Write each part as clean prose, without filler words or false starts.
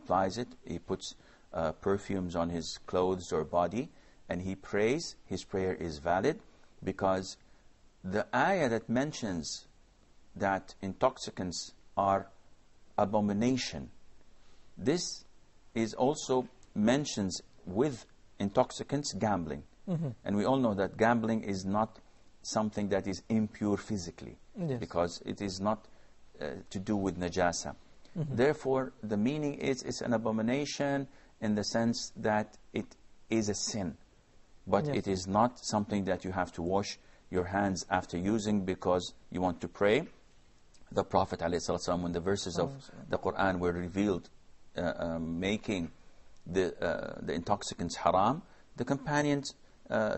applies it, he puts perfumes on his clothes or body, and he prays, his prayer is valid, because the ayah that mentions that intoxicants are abomination, this is also mentions with intoxicants gambling. And we all know that gambling is not something that is impure physically, because it is not to do with najasa. Therefore, the meaning is it's an abomination in the sense that it is a sin, but it is not something that you have to wash your hands after using because you want to pray. The Prophet ﷺ, when the verses of the Quran were revealed, making the intoxicants haram, the companions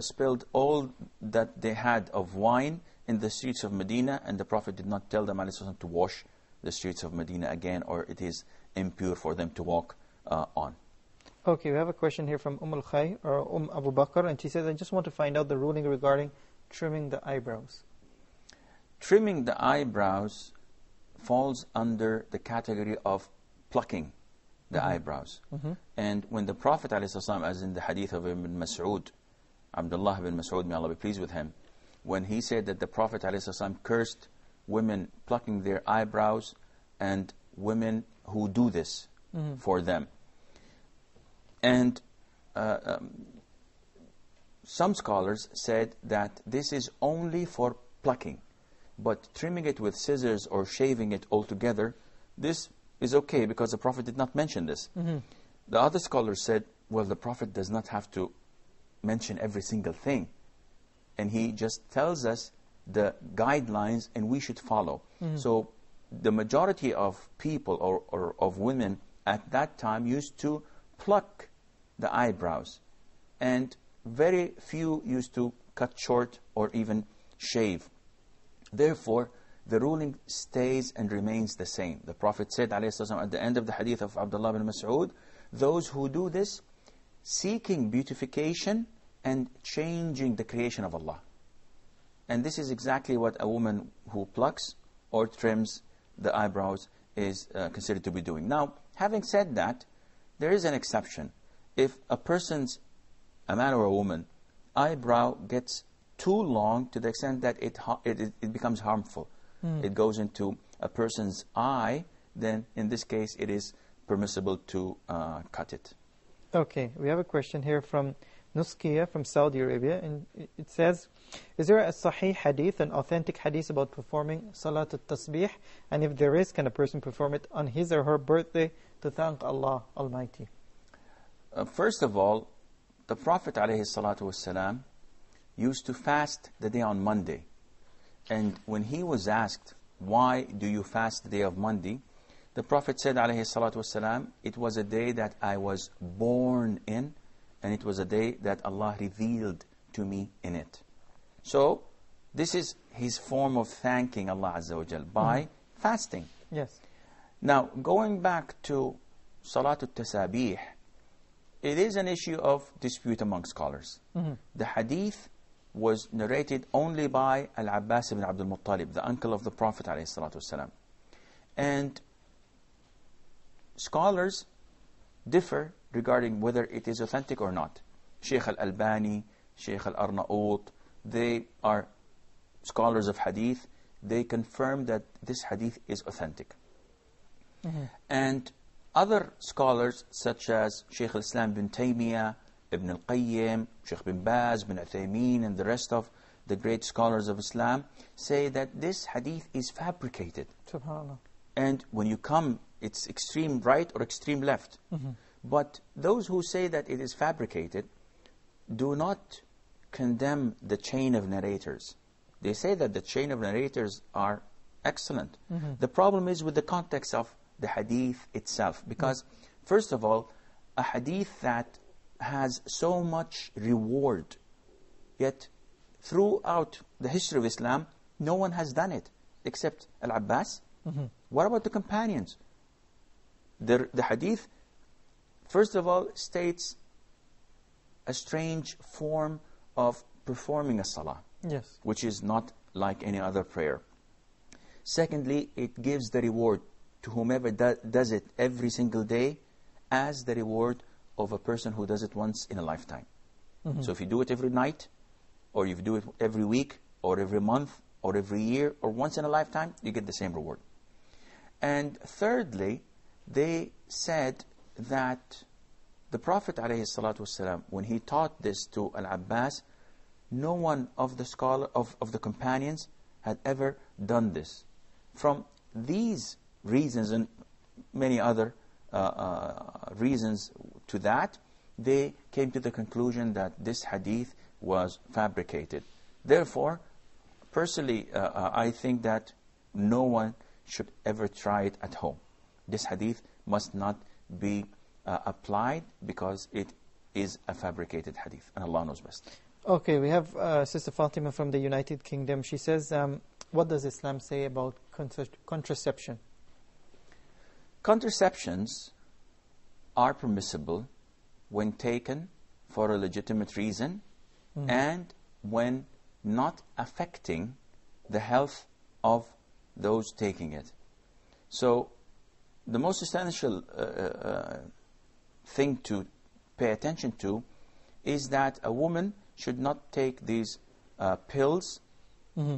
spilled all that they had of wine in the streets of Medina, and the Prophet did not tell them ﷺ to wash the streets of Medina again, or it is impure for them to walk on. Okay, we have a question here from Khay, or Abu Bakr, and she says, I just want to find out the ruling regarding trimming the eyebrows. Trimming the eyebrows falls under the category of plucking the eyebrows. And when the Prophet ﷺ, as in the hadith of Ibn Mas'ud, Abdullah ibn Mas'ud, may Allah be pleased with him, when he said that the Prophet ﷺ cursed women plucking their eyebrows and women who do this for them. And some scholars said that this is only for plucking, but trimming it with scissors or shaving it altogether, this is okay because the Prophet did not mention this. The other scholars said, well, the Prophet does not have to mention every single thing, and he just tells us the guidelines and we should follow. So the majority of people or of women at that time used to pluck the eyebrows, and very few used to cut short or even shave. Therefore, the ruling stays and remains the same. The Prophet said ﷺ, at the end of the hadith of Abdullah bin Mas'ud, those who do this, seeking beautification and changing the creation of Allah. And this is exactly what a woman who plucks or trims the eyebrows is considered to be doing. Now, having said that, there is an exception. If a person's, a man or a woman, eyebrow gets too long to the extent that it becomes harmful, it goes into a person's eye, then in this case it is permissible to cut it. Okay, we have a question here from Nuskia from Saudi Arabia, and it says, is there a sahih hadith, an authentic hadith about performing Salat al-Tasbih? And if there is, can a person perform it on his or her birthday to thank Allah Almighty? First of all, the Prophet ﷺ used to fast the day on Monday. And when he was asked, why do you fast the day of Monday? The Prophet said ﷺ, it was a day that I was born in, and it was a day that Allah revealed to me in it. So, this is his form of thanking Allah Azza wa Jal by fasting. Yes. Now, going back to Salat al-Tasabih, it is an issue of dispute among scholars. The hadith was narrated only by Al-Abbas ibn Abdul Muttalib, the uncle of the Prophet ﷺ. And scholars differ regarding whether it is authentic or not. Shaykh Al-Albani, Shaykh Al-Arnaut, they are scholars of hadith. They confirm that this hadith is authentic. And other scholars such as Shaykh al-Islam bin Taymiyyah, Ibn al-Qayyim, Shaykh bin Baz, bin Uthaymeen, and the rest of the great scholars of Islam say that this hadith is fabricated. SubhanAllah. And when you come, it's extreme right or extreme left. But those who say that it is fabricated do not condemn the chain of narrators. They say that the chain of narrators are excellent. The problem is with the context of the hadith itself. Because, first of all, a hadith that has so much reward, yet throughout the history of Islam, no one has done it except Al-Abbas. What about the companions? The hadith, first of all, states a strange form of performing a salah, which is not like any other prayer. Secondly, it gives the reward to whomever does it every single day as the reward of a person who does it once in a lifetime. So if you do it every night, or you do it every week, or every month, or every year, or once in a lifetime, you get the same reward. And thirdly, they said that the Prophet ﷺ, when he taught this to Al-Abbas, no one of the companions had ever done this. From these reasons and many other reasons to that, they came to the conclusion that this hadith was fabricated. Therefore, personally, I think that no one should ever try it at home. This hadith must not be applied because it is a fabricated hadith, and Allah knows best. Okay, we have Sister Fatima from the United Kingdom. She says, what does Islam say about contraception? Contraceptions are permissible when taken for a legitimate reason and when not affecting the health of those taking it. So the most essential thing to pay attention to is that a woman should not take these pills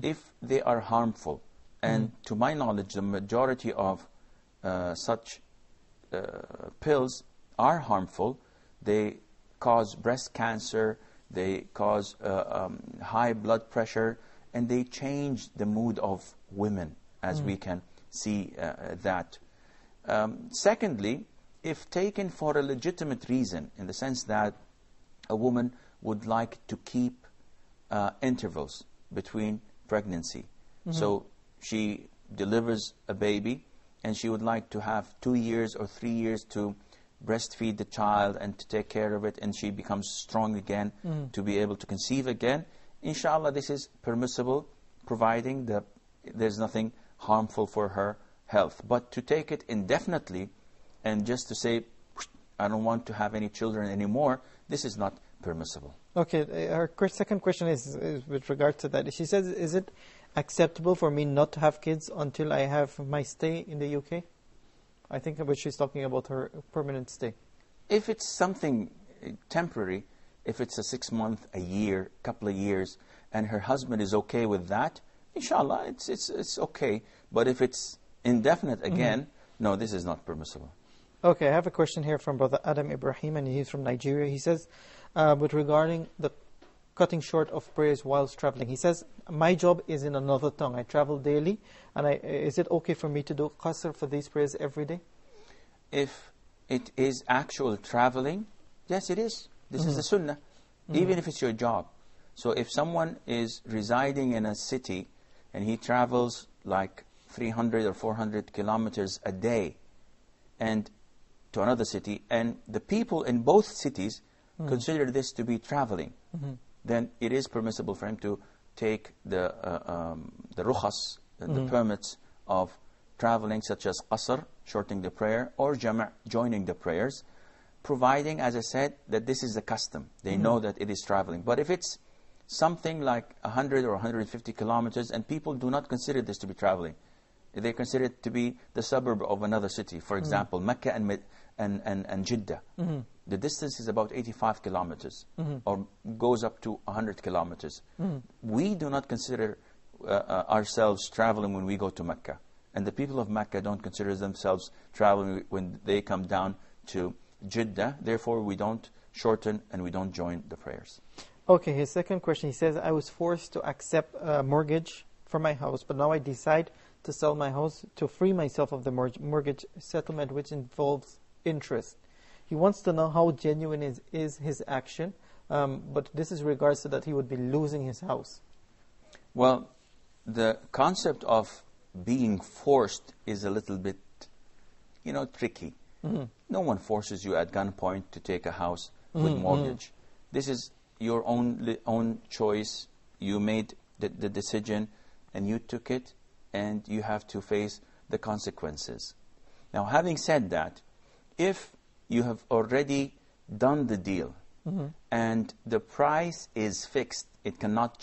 if they are harmful. And to my knowledge, the majority of such pills are harmful. They cause breast cancer, they cause high blood pressure, and they change the mood of women, as we can see that. Secondly, if taken for a legitimate reason, in the sense that a woman would like to keep intervals between pregnancy. So she delivers a baby and she would like to have 2 years or 3 years to breastfeed the child and to take care of it, and she becomes strong again to be able to conceive again. Inshallah, this is permissible, providing that there's nothing harmful for her health. But to take it indefinitely and just to say, I don't want to have any children anymore, this is not permissible. Okay, her second question is with regard to that. She says, is it acceptable for me not to have kids until I have my stay in the UK? I think about she's talking about her permanent stay. If it's something temporary, if it's a 6 month, a year, couple of years, and her husband is okay with that, inshallah, it's okay. But if it's indefinite again, no, this is not permissible. Okay, I have a question here from Brother Adam Ibrahim, and he's from Nigeria. He says, but regarding the cutting short of prayers whilst traveling, he says, my job is in another tongue. I travel daily, and is it okay for me to do qasr for these prayers every day? If it is actual traveling, yes, it is. This is the sunnah, even if it's your job. So if someone is residing in a city and he travels like 300 or 400 kilometers a day and to another city, and the people in both cities consider this to be traveling, then it is permissible for him to take the rukhas, the permits of traveling, such as qasr, shortening the prayer, or jama', joining the prayers, providing, as I said, that this is the custom. They know that it is traveling. But if it's something like 100 or 150 kilometers, and people do not consider this to be traveling, they consider it to be the suburb of another city. For example, Mecca and Jeddah. The distance is about 85 kilometers, or goes up to 100 kilometers. We do not consider ourselves traveling when we go to Mecca. And the people of Mecca don't consider themselves traveling when they come down to Jeddah. Therefore, we don't shorten and we don't join the prayers. Okay, his second question, he says, I was forced to accept a mortgage for my house, but now I decide to sell my house to free myself of the mortgage settlement, which involves interest. He wants to know how genuine is his action, but this is regards to that he would be losing his house. Well, the concept of being forced is a little bit, tricky. No one forces you at gunpoint to take a house with mortgage. This is your own choice. You made the decision and you took it, and you have to face the consequences. Now, having said that, if you have already done the deal and the price is fixed, it cannot